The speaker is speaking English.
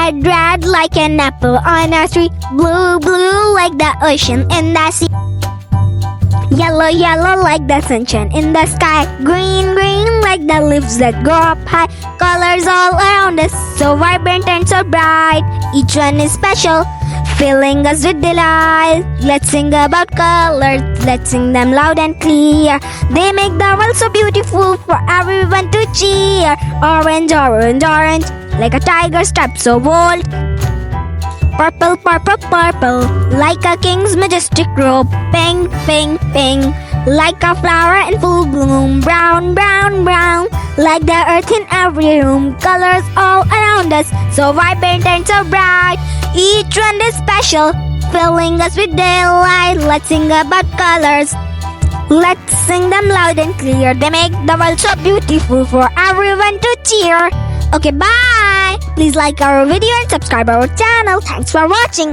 Red, red like an apple on a tree. Blue, blue like the ocean in the sea. Yellow, yellow like the sunshine in the sky. Green, green like the leaves that grow up high. Colors all around us, so vibrant and so bright. Each one is special, filling us with delight. Let's sing about colors, let's sing them loud and clear. They make the world so beautiful for everyone to cheer. Orange, orange, orange, like a tiger stripe so bold. Purple, purple, purple, like a king's majestic robe. Pink, pink, pink, like a flower in full bloom. Brown, brown, brown, like the earth in every room. Colors all around us, so vibrant and so bright. Each one is special, filling us with delight. Let's sing about colors, let's sing them loud and clear. They make the world so beautiful for everyone to cheer. Okay, bye! Please like our video and subscribe our channel. Thanks for watching.